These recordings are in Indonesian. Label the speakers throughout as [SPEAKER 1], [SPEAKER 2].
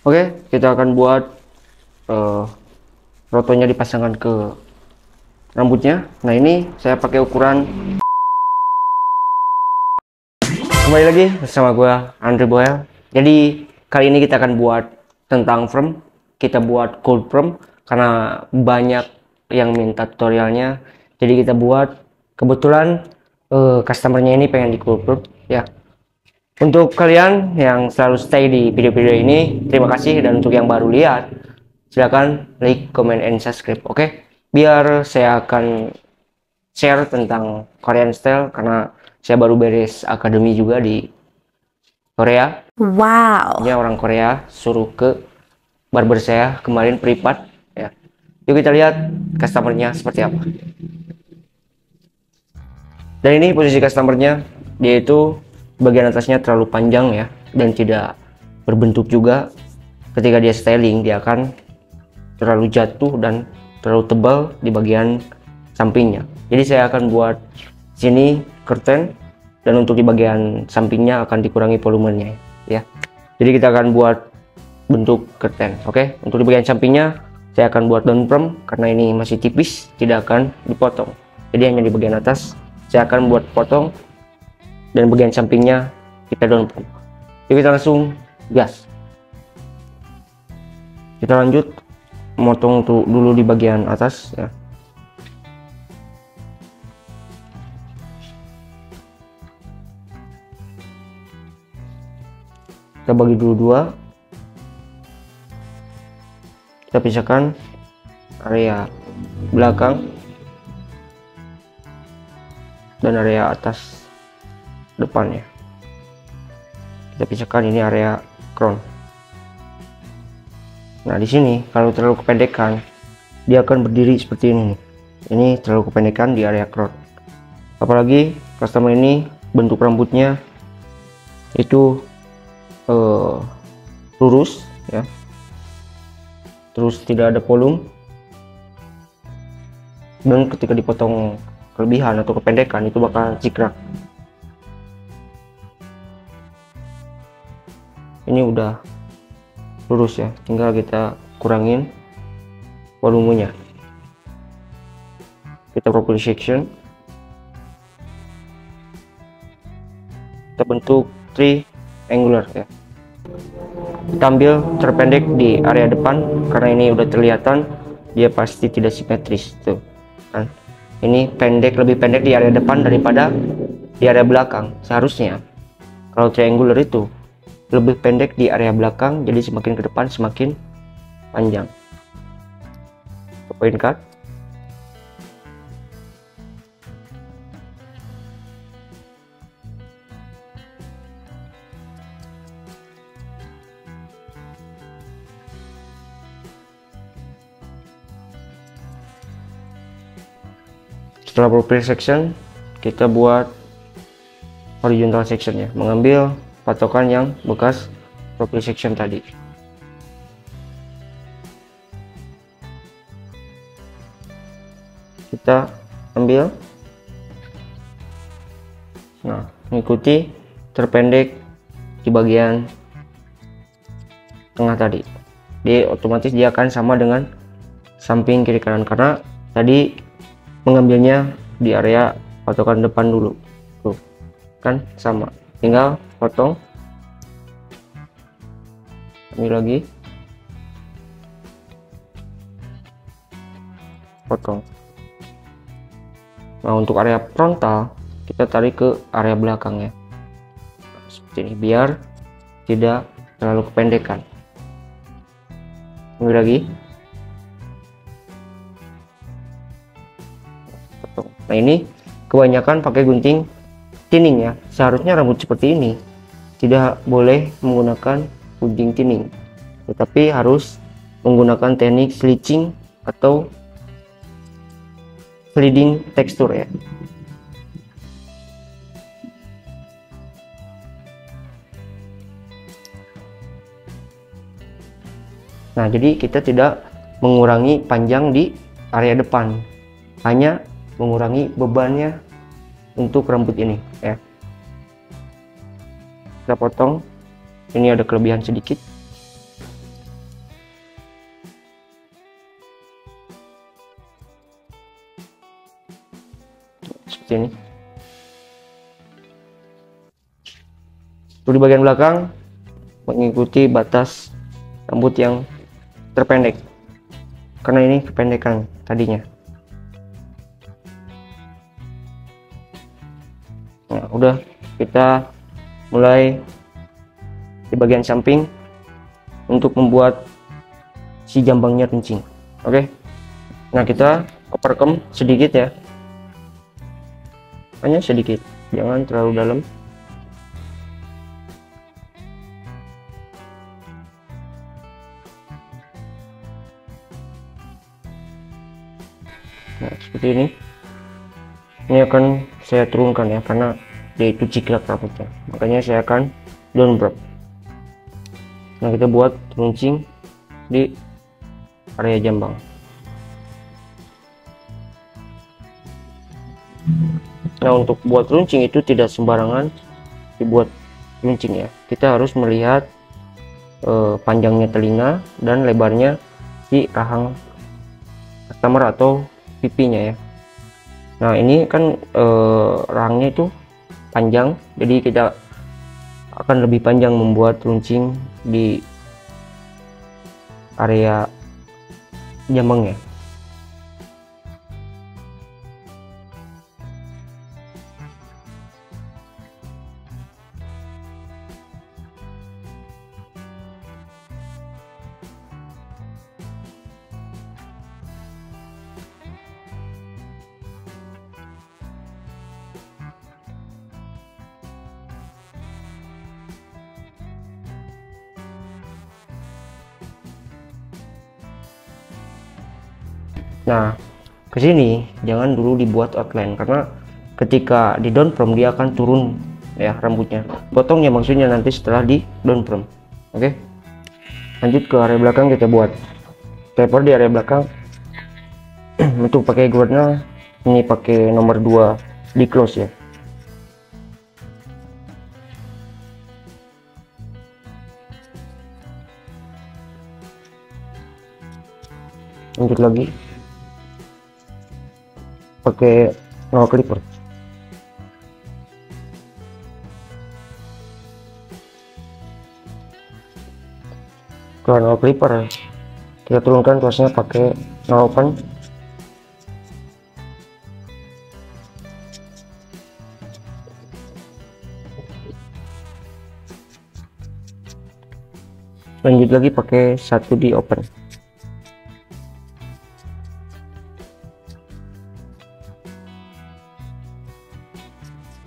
[SPEAKER 1] Oke, kita akan buat rotonya dipasangkan ke rambutnya. Nah, ini saya pakai ukuran. Kembali lagi bersama gua Andre Boel. Jadi kali ini kita akan buat tentang perm. Kita buat cold perm karena banyak yang minta tutorialnya. Jadi kita buat, kebetulan customernya ini pengen di cold perm ya. Untuk kalian yang selalu stay di video-video ini, terima kasih. Dan untuk yang baru lihat, silahkan like, comment, and subscribe. Oke? Biar saya akan share tentang Korean style, karena saya baru beres akademi juga di Korea.
[SPEAKER 2] Wow.
[SPEAKER 1] Ya, orang Korea suruh ke barber saya kemarin privat ya. Yuk kita lihat customernya seperti apa. Dan ini posisi customernya, dia itu bagian atasnya terlalu panjang ya, dan tidak berbentuk juga. Ketika dia styling, dia akan terlalu jatuh dan terlalu tebal di bagian sampingnya. Jadi saya akan buat sini curtain, dan untuk di bagian sampingnya akan dikurangi volumenya ya. Jadi kita akan buat bentuk curtain. Oke, untuk di bagian sampingnya saya akan buat down perm karena ini masih tipis, tidak akan dipotong. Jadi hanya di bagian atas saya akan buat potong, dan bagian sampingnya kita down perm. Jadi kita langsung gas. Kita lanjut motong dulu di bagian atas ya. Kita bagi dulu dua. Kita pisahkan area belakang dan area atas depannya. Kita pisahkan, ini area crown. Nah, di sini kalau terlalu kependekan, dia akan berdiri seperti ini nih. Ini terlalu kependekan di area crown. Apalagi customer ini bentuk rambutnya itu lurus ya, terus tidak ada volume, dan ketika dipotong kelebihan atau kependekan itu bakal cikrak. Ini udah lurus ya, tinggal kita kurangin volumenya. Kita properly section, kita bentuk triangular ya. Kita ambil terpendek di area depan karena ini udah kelihatan dia pasti tidak simetris tuh kan. Ini pendek, lebih pendek di area depan daripada di area belakang. Seharusnya kalau triangular itu lebih pendek di area belakang, jadi semakin ke depan semakin panjang. Point cut. Setelah proper section, kita buat horizontal section ya, mengambil patokan yang bekas proper section tadi. Kita ambil, nah mengikuti terpendek di bagian tengah tadi. Jadi otomatis dia akan sama dengan samping kiri kanan, karena tadi mengambilnya di area patokan depan dulu tuh kan, sama, tinggal potong, ambil lagi, potong. Nah, untuk area frontal kita tarik ke area belakang ya, seperti ini, biar tidak terlalu kependekan. Ambil lagi, potong. Nah, ini kebanyakan pakai gunting tinning ya. Seharusnya rambut seperti ini tidak boleh menggunakan gunting tinning, tetapi harus menggunakan teknik sleeching atau sliding tekstur ya. Nah, jadi kita tidak mengurangi panjang di area depan, hanya mengurangi bebannya untuk rambut ini ya. Kita potong, ini ada kelebihan sedikit, seperti ini. Untuk di bagian belakang mengikuti batas rambut yang terpendek, karena ini kependekan tadinya. Nah, udah, kita mulai di bagian samping untuk membuat si jambangnya runcing. Oke. Nah, kita overcome sedikit ya, hanya sedikit, jangan terlalu dalam. Nah, seperti ini. Ini akan saya turunkan ya, karena dia itu ciklak rambutnya, makanya saya akan down brush. Nah, kita buat runcing di area jambang. Nah, untuk buat runcing itu tidak sembarangan dibuat runcing ya, kita harus melihat panjangnya telinga dan lebarnya di rahang customer atau pipinya ya. Nah, ini kan rahangnya itu panjang, jadi kita akan lebih panjang membuat runcing di area jambangnya. Nah, ke sini jangan dulu dibuat outline, karena ketika di down from dia akan turun ya rambutnya. Potongnya maksudnya nanti setelah di down from. Oke. Lanjut ke area belakang, kita buat taper di area belakang. Untuk pakai guardnya ini pakai nomor 2 di close ya. Lanjut lagi pakai nail clipper. Kalau nail clipper kita turunkan tuasnya pakai nail open. Lanjut lagi pakai 1D open.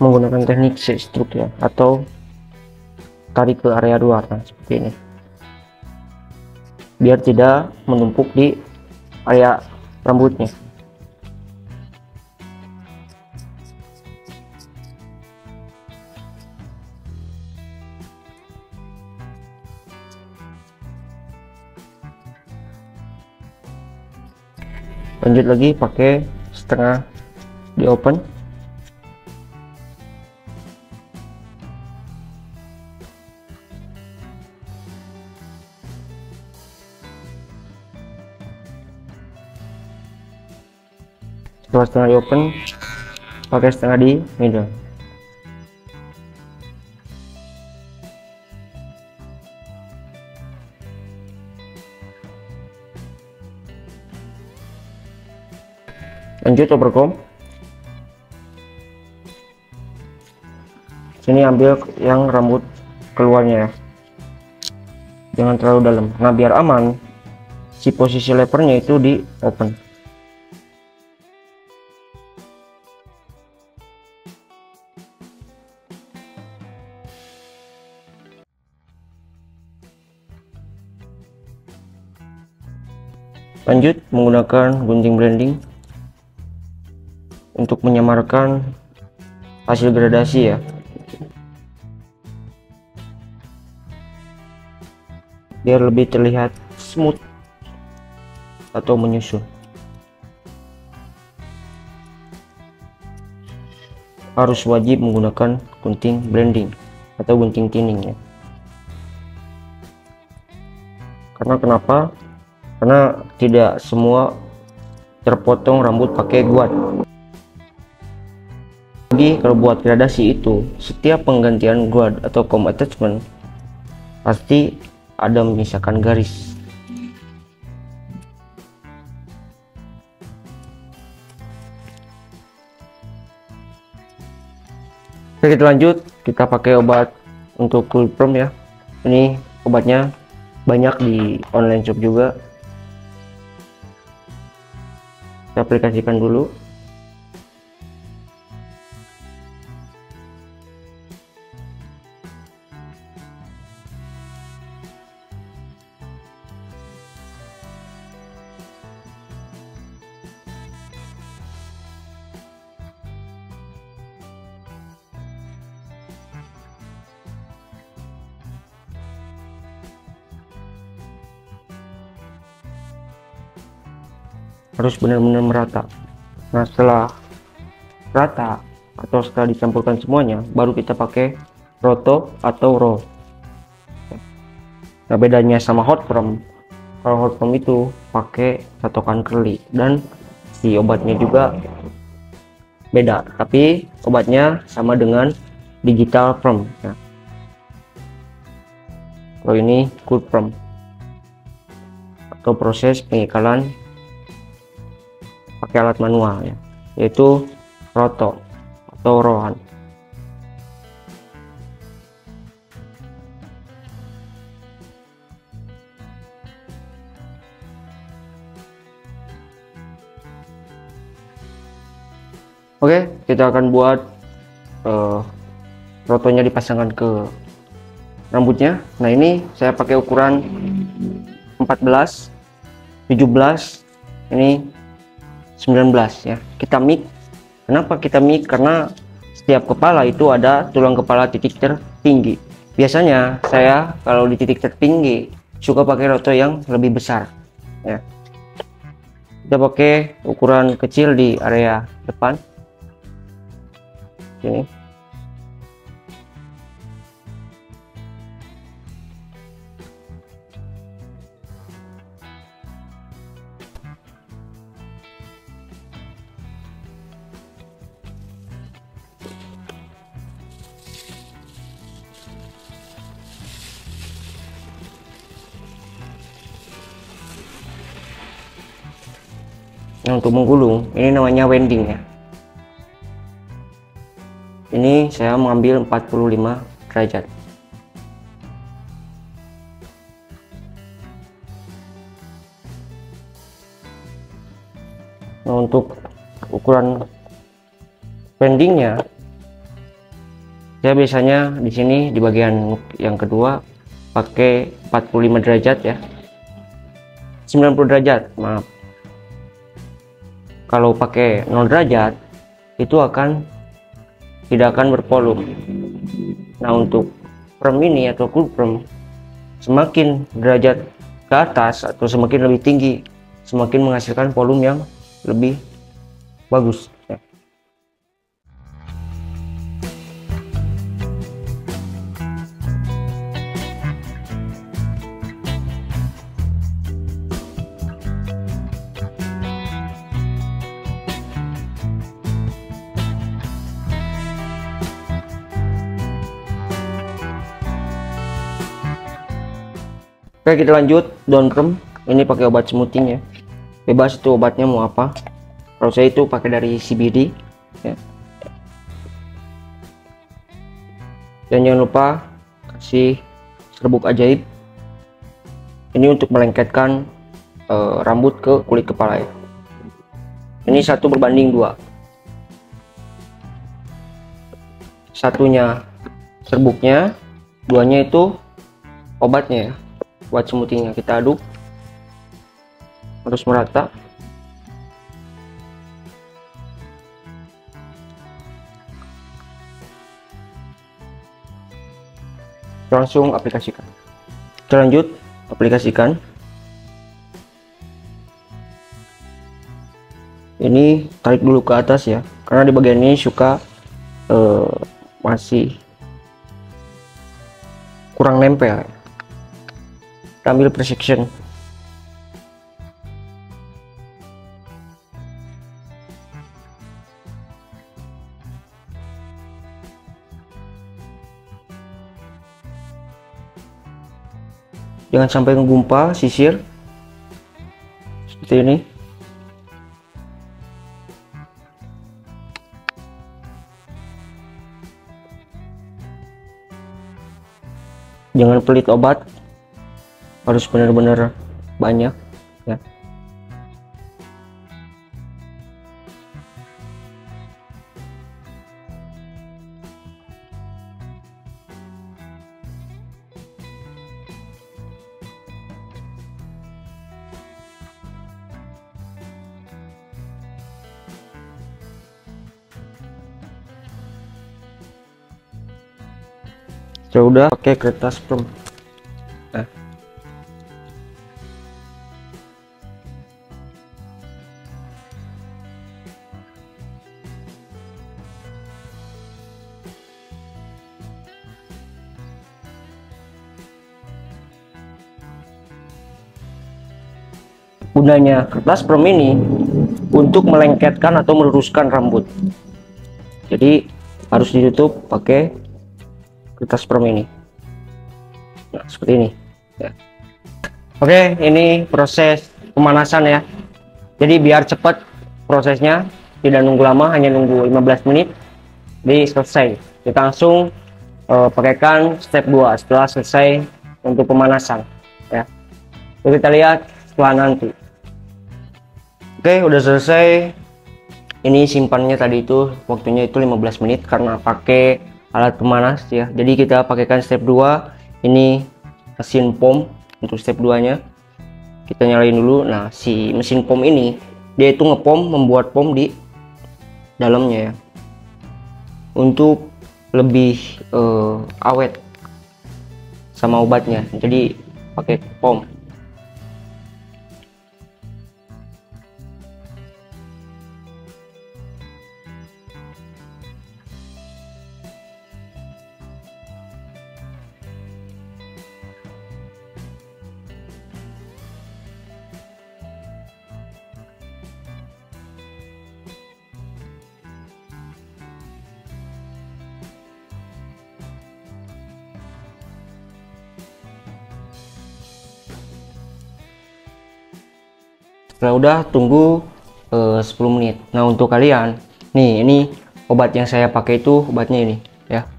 [SPEAKER 1] Menggunakan teknik stroke ya, atau tarik ke area luar. Nah, seperti ini, biar tidak menumpuk di area rambutnya. Lanjut lagi pakai setengah di open. Setelah setengah di open, pakai setengah di middle. Lanjut overcomb. Sini ambil yang rambut keluarnya ya, jangan terlalu dalam. Nah, biar aman, si posisi levernya itu di open. Lanjut menggunakan gunting blending untuk menyamarkan hasil gradasi ya. Biar lebih terlihat smooth atau menyusun. Harus wajib menggunakan gunting blending atau gunting tinning ya. Karena kenapa? Karena tidak semua terpotong rambut pakai guard. Jadi kalau buat gradasi itu setiap penggantian guard atau comb attachment pasti ada menyisakan garis. Oke, kita lanjut, kita pakai obat untuk cool perm ya. Ini obatnya banyak di online shop juga. Kita aplikasikan dulu. Harus benar-benar merata. Nah, setelah rata atau setelah dicampurkan semuanya, baru kita pakai roto atau roll. Nah, bedanya sama hot perm, kalau hot perm itu pakai catokan curly dan si obatnya juga beda, tapi obatnya sama dengan digital perm ya. Kalau ini cool perm atau proses pengikalan pakai alat manual ya, yaitu roto atau rohan. Oke, kita akan buat rotonya dipasangkan ke rambutnya. Nah, ini saya pakai ukuran 14, 17, ini 19 ya. Kita mix. Kenapa kita mix? Karena setiap kepala itu ada tulang kepala titik tertinggi. Biasanya saya kalau di titik tertinggi suka pakai roto yang lebih besar ya. Kita pakai ukuran kecil di area depan sini. Nah, untuk menggulung ini namanya wending ya. Ini saya mengambil 45 derajat. Nah, untuk ukuran wendingnya saya biasanya di sini di bagian yang kedua pakai 45 derajat ya. 90 derajat, maaf. Kalau pakai 0 derajat itu tidak akan bervolume. Nah, untuk perm ini atau cool perm, semakin derajat ke atas atau semakin lebih tinggi, semakin menghasilkan volume yang lebih bagus ya. Oke, kita lanjut down perm. Ini pakai obat smoothing ya, bebas itu obatnya mau apa. Kalau saya itu pakai dari CBD ya. Dan jangan lupa kasih serbuk ajaib ini untuk melengketkan rambut ke kulit kepala ya. Ini 1 berbanding 2, satunya serbuknya, 2-nya itu obatnya ya. Buat smoothingnya kita aduk harus merata. Langsung aplikasikan. Kita lanjut aplikasikan. Ini tarik dulu ke atas ya, karena di bagian ini suka masih kurang nempel. Kita ambil per section. jangan sampai ngegumpal, sisir seperti ini. Jangan pelit obat, harus benar-benar banyak ya. Saya udah pakai kertas perm. Nah. Gunanya kertas perm ini untuk melengketkan atau meluruskan rambut. Jadi harus ditutup pakai kertas perm ini. Nah, seperti ini ya. Oke, ini proses pemanasan ya. Jadi biar cepat prosesnya, tidak nunggu lama, hanya nunggu 15 menit jadi selesai. Kita langsung pakaikan step 2 setelah selesai untuk pemanasan ya. Jadi kita lihat setelah nanti. Oke, udah selesai. Ini simpannya tadi itu waktunya itu 15 menit karena pakai alat pemanas ya. Jadi kita pakaikan step 2. Ini mesin pom untuk step 2 nya kita nyalain dulu. Nah, si mesin pom ini dia itu ngepom, membuat pom di dalamnya ya, untuk lebih awet sama obatnya. Jadi pakai pom. Setelah udah tunggu 10 menit. Nah, untuk kalian nih, ini obat yang saya pakai itu obatnya ini ya,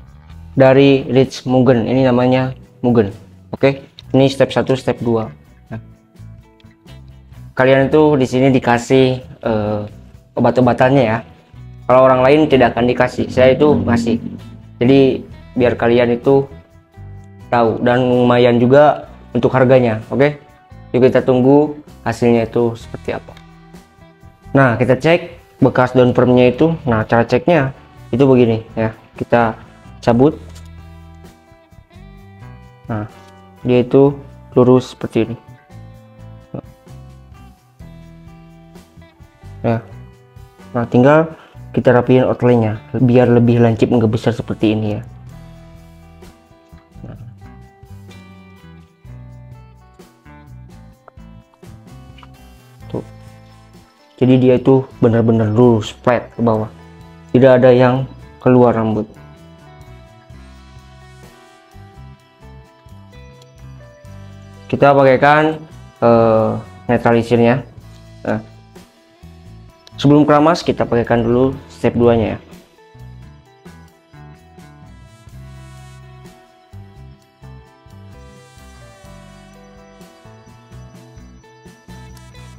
[SPEAKER 1] dari Rich Mugen. Ini namanya Mugen. Oke, ini step 1 step 2 ya. Kalian itu di sini dikasih obat-obatannya ya. Kalau orang lain tidak akan dikasih, saya itu ngasih. Jadi biar kalian itu tahu, dan lumayan juga untuk harganya. Oke, yuk kita tunggu hasilnya itu seperti apa. Nah, kita cek bekas daun permnya itu. Nah, cara ceknya itu begini ya, kita cabut. Nah, dia itu lurus seperti ini ya. Nah, tinggal kita rapiin outline-nya biar lebih lancip, nggak besar seperti ini ya. Jadi dia itu benar-benar lurus flat ke bawah, tidak ada yang keluar rambut. Kita pakaikan netralisirnya. Nah, sebelum keramas kita pakaikan dulu step 2 nya ya.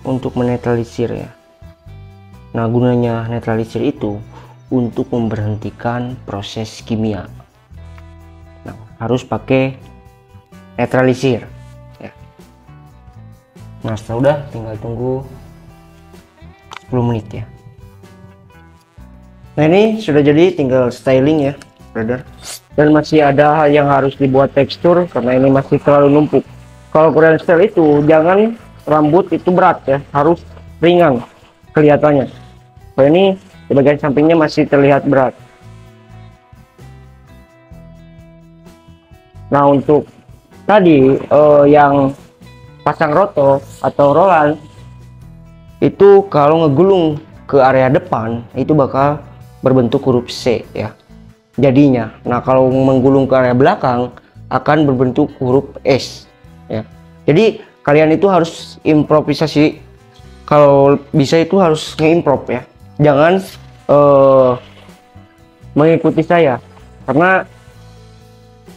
[SPEAKER 1] Untuk menetralisir ya. Nah, gunanya netralisir itu untuk memberhentikan proses kimia. Nah, harus pakai netralisir ya. Nah, setelah udah tinggal tunggu 10 menit ya. Nah, ini sudah jadi, tinggal styling ya brother. Dan masih ada hal yang harus dibuat tekstur karena ini masih terlalu numpuk. Kalau Korean style itu jangan rambut itu berat ya, harus ringan kelihatannya. Kalau ini di bagian sampingnya masih terlihat berat. Nah, untuk tadi yang pasang roto atau rolan itu kalau ngegulung ke area depan itu bakal berbentuk huruf C ya jadinya. Nah, kalau menggulung ke area belakang akan berbentuk huruf S ya. Jadi kalian itu harus improvisasi, kalau bisa itu harus nge-improv ya, jangan mengikuti saya, karena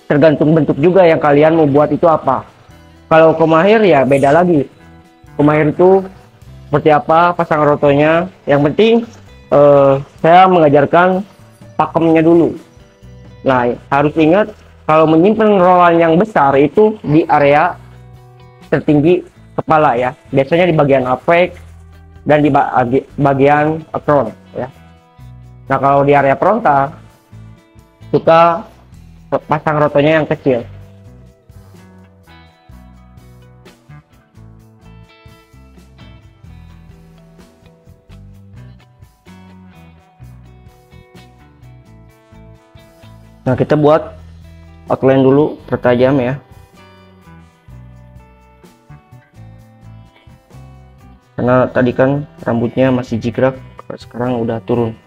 [SPEAKER 1] tergantung bentuk juga yang kalian mau buat itu apa. Kalau kemahir ya beda lagi, kemahir itu seperti apa pasang rotonya. Yang penting saya mengajarkan pakemnya dulu. Nah, harus ingat kalau menyimpan roll yang besar itu di area tertinggi kepala ya, biasanya di bagian apex dan di bagian front ya. Nah, kalau di area frontal suka pasang rotonya yang kecil. Nah, kita buat outline dulu pertajam ya, karena tadi kan rambutnya masih jigrak, sekarang udah turun.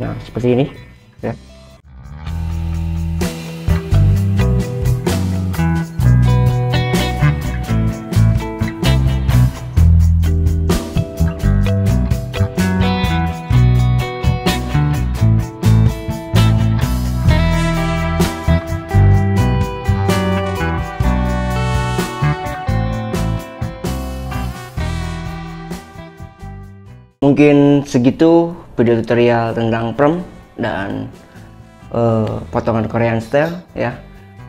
[SPEAKER 1] Nah, seperti ini ya. Mungkin segitu video tutorial tentang perm dan potongan Korean style ya.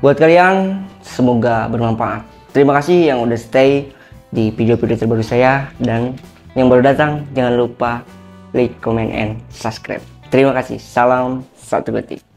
[SPEAKER 1] Buat kalian semoga bermanfaat. Terima kasih yang udah stay di video-video terbaru saya, dan yang baru datang jangan lupa like, comment, and subscribe. Terima kasih. Salam satu detik.